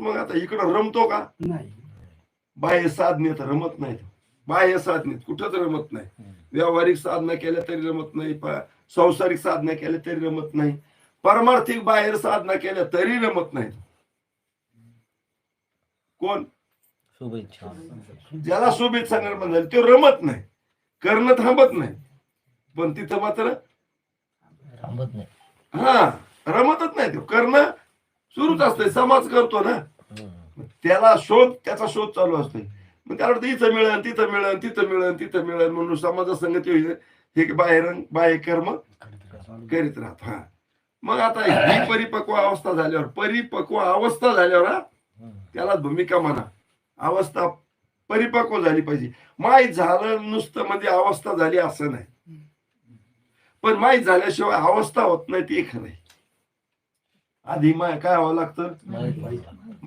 मग आता इकडं रमतो का? नाही. बाह्य साधनेत रमत नाही. बाह्य साधनेत कुठंच रमत नाही. व्यावहारिक साधना केल्या तरी रमत नाही, संसारिक साधना केल्या तरी रमत नाही, पारमार्थिक बाहेर साधना केल्या तरी रमत नाही. कोण? शुभेच्छा. ज्याला शुभेच्छा निर्माण झाली तो रमत नाही, करणं थांबत नाही, पण तिथं मात्र थांबत नाही. हा रमतच नाही. तो करणं सुरूच असतंय. समाज करतो ना, त्याला त्याचा शोध चालू असतोय. मग त्याला वाटतं इथं मिळेल, तिथं मिळेल, तिथं मिळेल, तिथं मिळेल म्हणून समाजासंगती हे बाह्य कर्म करीत राहतो. हा मग आता ही परिपक्व अवस्था झाल्यावर त्याला भूमिका म्हणा, अवस्था परिपक्व झाली पाहिजे. माहीत झालं नुसतं म्हणजे अवस्था झाली असं नाही, पण माहीत झाल्याशिवाय अवस्था होत नाही ते खरं आहे. आधी काय व्हावं लागतं?